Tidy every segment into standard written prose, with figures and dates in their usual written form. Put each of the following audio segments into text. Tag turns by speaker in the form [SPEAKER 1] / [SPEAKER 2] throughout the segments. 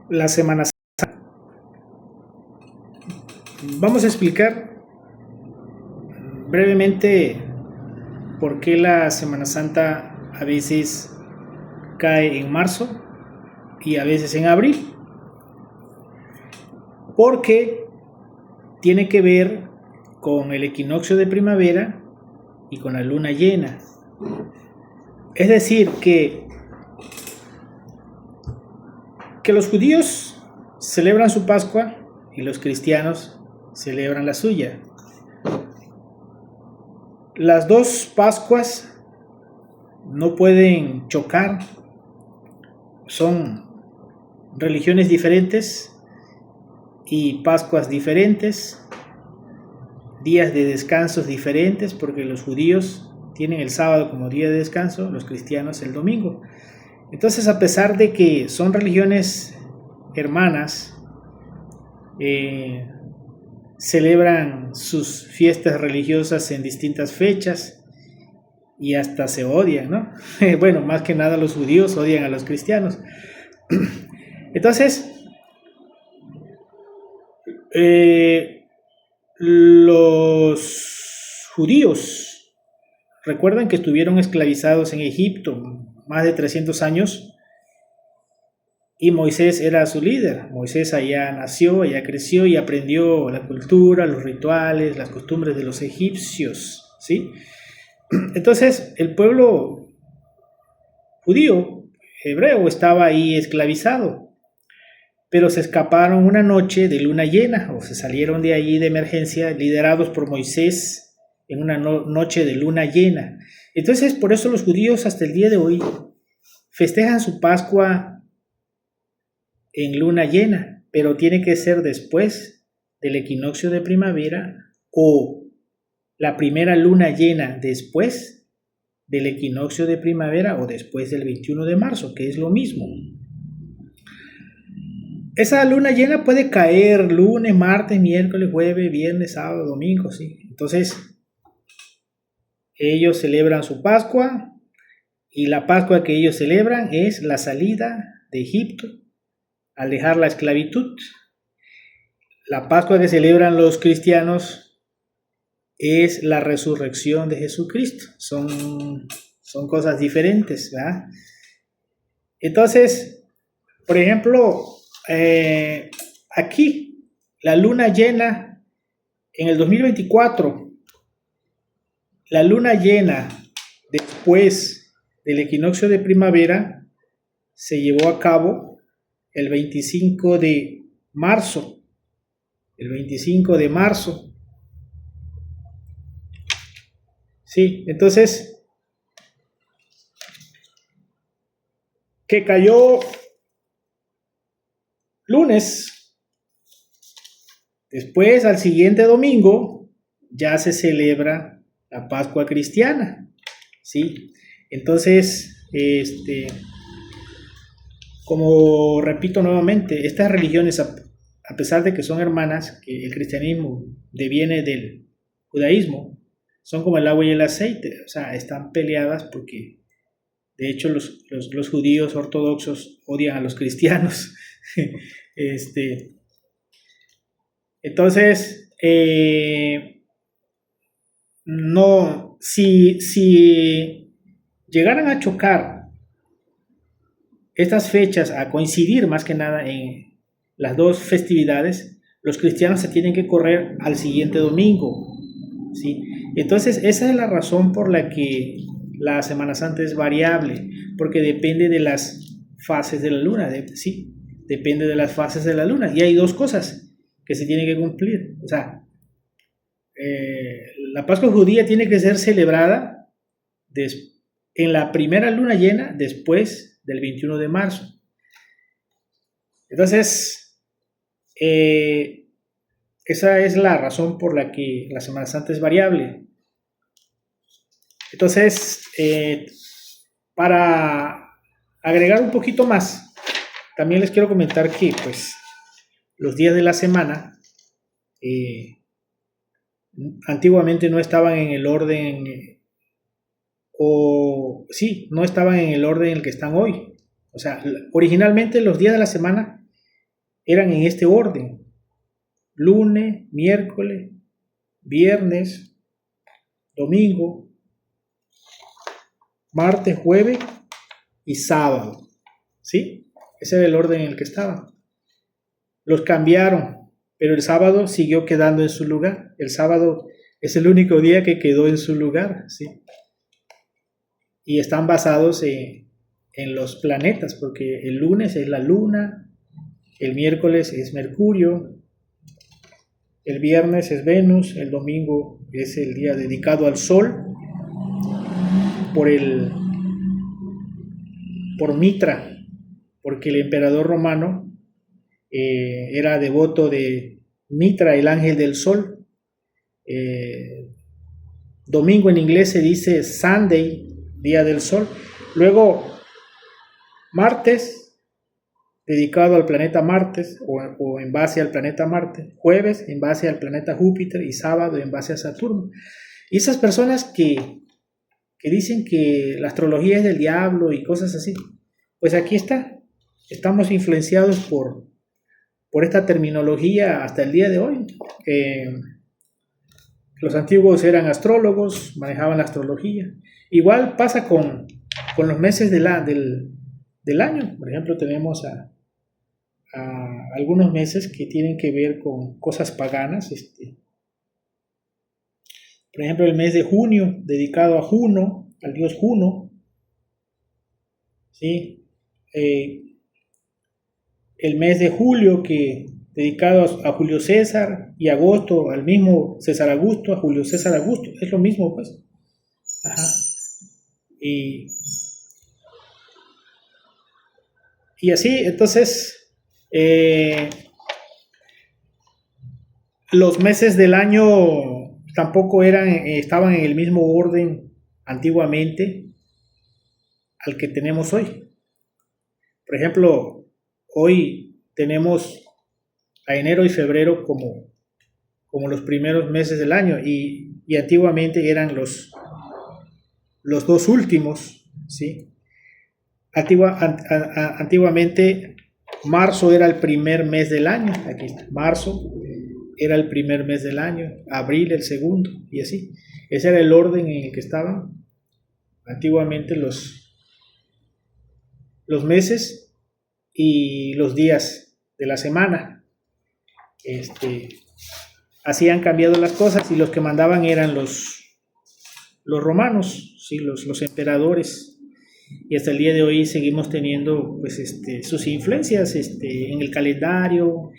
[SPEAKER 1] La Semana Santa. Vamos a explicar brevemente por qué la Semana Santa a veces cae en marzo y a veces en abril. Porque tiene que ver con el equinoccio de primavera y con la luna llena. Es decir, que los judíos celebran su Pascua y los cristianos celebran la suya. Las dos Pascuas no pueden chocar, son religiones diferentes y Pascuas diferentes, días de descansos diferentes, porque los judíos tienen el sábado como día de descanso, los cristianos el domingo. Entonces, a pesar de que son religiones hermanas, celebran sus fiestas religiosas en distintas fechas y hasta se odian, ¿no? Bueno, más que nada los judíos odian a los cristianos. Entonces, los judíos recuerdan que estuvieron esclavizados en Egipto más de 300 años y Moisés era su líder. Moisés allá nació, allá creció y aprendió la cultura, los rituales, las costumbres de los egipcios, ¿sí? Entonces, el pueblo judío, hebreo, estaba ahí esclavizado, pero se escaparon una noche de luna llena, o se salieron de ahí de emergencia, liderados por Moisés en una noche de luna llena. Entonces, por eso los judíos hasta el día de hoy festejan su Pascua en luna llena, pero tiene que ser después del equinoccio de primavera o la primera luna llena después del equinoccio de primavera o después del 21 de marzo, que es lo mismo. Esa luna llena puede caer lunes, martes, miércoles, jueves, viernes, sábado, domingo, ¿sí? Entonces, ellos celebran su Pascua y la Pascua que ellos celebran es la salida de Egipto al dejar la esclavitud. La Pascua que celebran los cristianos es la resurrección de Jesucristo. Son cosas diferentes, ¿verdad? Entonces, por ejemplo, aquí, la luna llena en el 2024, la luna llena después del equinoccio de primavera se llevó a cabo el 25 de marzo. El 25 de marzo. Sí, entonces, que cayó lunes, después al siguiente domingo ya se celebra la Pascua cristiana, ¿sí? Entonces, como repito nuevamente, estas religiones, a pesar de que son hermanas, que el cristianismo deviene del judaísmo, son como el agua y el aceite, o sea, están peleadas porque, de hecho, los judíos ortodoxos odian a los cristianos. Entonces, no, si llegaran a chocar estas fechas, a coincidir más que nada en las dos festividades, los cristianos se tienen que correr al siguiente domingo, ¿sí? Entonces, esa es la razón por la que la Semana Santa es variable, porque depende de las fases de la luna, ¿sí? Depende de las fases de la luna. Y hay dos cosas que se tienen que cumplir. O sea, la Pascua judía tiene que ser celebrada en la primera luna llena después del 21 de marzo. Entonces, esa es la razón por la que la Semana Santa es variable. Entonces, para agregar un poquito más, también les quiero comentar que pues los días de la semana antiguamente no estaban en el orden, no estaban en el orden en el que están hoy. O sea, originalmente los días de la semana eran en este orden: lunes, miércoles, viernes, domingo, martes, jueves y sábado. ¿Sí? Ese era el orden en el que estaban. Los cambiaron, pero el sábado siguió quedando en su lugar. El sábado es el único día que quedó en su lugar, ¿sí? Y están basados en los planetas, porque el lunes es la luna, el miércoles es Mercurio, el viernes es Venus, el domingo es el día dedicado al Sol por Mitra, porque el emperador romano era devoto de Mitra, el ángel del Sol. Domingo en inglés se dice Sunday, día del Sol. Luego, martes, dedicado al planeta Marte o en base al planeta Marte. Jueves, en base al planeta Júpiter. Y sábado, en base a Saturno. Y esas personas que dicen que la astrología es del diablo y cosas así, pues aquí está. Estamos influenciados por esta terminología hasta el día de hoy. Los antiguos eran astrólogos, manejaban la astrología. Igual pasa con los meses del año. Por ejemplo, tenemos a algunos meses que tienen que ver con cosas paganas. Por ejemplo, el mes de junio, dedicado a Juno, al dios Juno. ¿Sí? El mes de julio, dedicado a Julio César, y agosto al mismo César Augusto, a Julio César Augusto. Es lo mismo, pues. Ajá. Y así, entonces, los meses del año tampoco estaban en el mismo orden antiguamente al que tenemos hoy. Por ejemplo, hoy tenemos a enero y febrero como los primeros meses del año, y antiguamente eran los dos últimos, ¿sí? Antiguamente marzo era el primer mes del año. Aquí está, marzo era el primer mes del año, abril el segundo, y así. Ese era el orden en el que estaban antiguamente los meses y los días de la semana. Así han cambiado las cosas, y los que mandaban eran los romanos, ¿sí? los emperadores. Y hasta el día de hoy seguimos teniendo, pues, sus influencias en el calendario.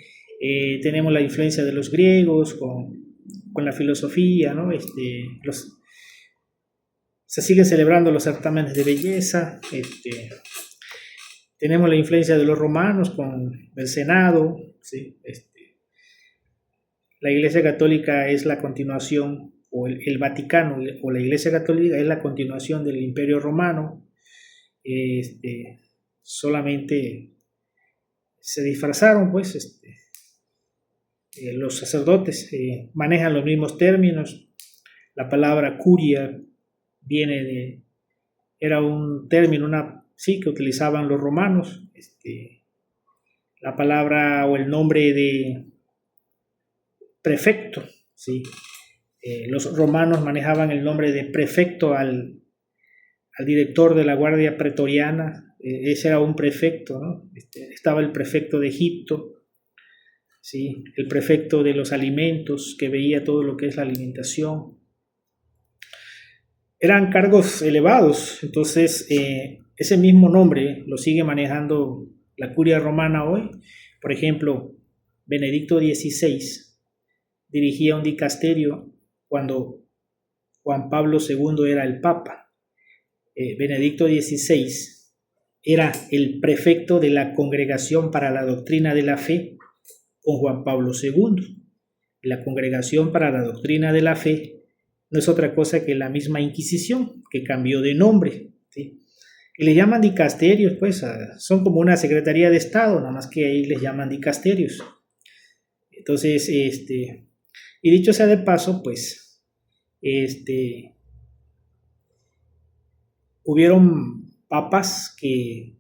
[SPEAKER 1] Tenemos la influencia de los griegos con la filosofía, ¿no? Se siguen celebrando los certámenes de belleza. Tenemos la influencia de los romanos con el Senado, ¿sí? La Iglesia Católica es la continuación, o el Vaticano o la Iglesia Católica es la continuación del Imperio Romano. Solamente se disfrazaron, pues. Los sacerdotes manejan los mismos términos. La palabra curia era un término, sí, que utilizaban los romanos. La palabra o el nombre de prefecto, sí. Los romanos manejaban el nombre de prefecto al director de la guardia pretoriana. Ese era un prefecto, ¿no? Estaba el prefecto de Egipto, ¿sí? El prefecto de los alimentos, que veía todo lo que es la alimentación. Eran cargos elevados. Entonces, ese mismo nombre lo sigue manejando la curia romana hoy. Por ejemplo, Benedicto XVI dirigía un dicasterio cuando Juan Pablo II era el Papa. Benedicto XVI era el prefecto de la Congregación para la Doctrina de la Fe con Juan Pablo II. La Congregación para la Doctrina de la Fe no es otra cosa que la misma Inquisición, que cambió de nombre, ¿sí? Y le llaman dicasterios, pues. Son como una secretaría de Estado, nada más que ahí les llaman dicasterios. Entonces, y dicho sea de paso, pues, hubieron papas que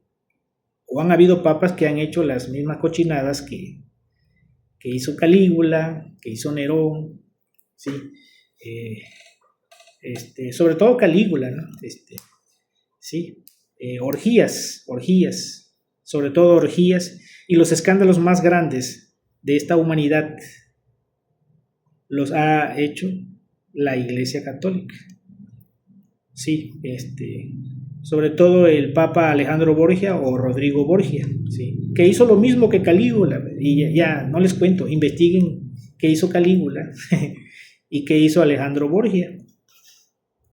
[SPEAKER 1] o han habido papas que han hecho las mismas cochinadas que hizo Calígula, que hizo Nerón, ¿sí? Sobre todo Calígula, ¿no? Sí, orgías, sobre todo orgías, y los escándalos más grandes de esta humanidad los ha hecho la Iglesia Católica. Sí, sobre todo el Papa Alejandro Borgia o Rodrigo Borgia, ¿sí? Que hizo lo mismo que Calígula, y ya no les cuento, investiguen qué hizo Calígula y qué hizo Alejandro Borgia.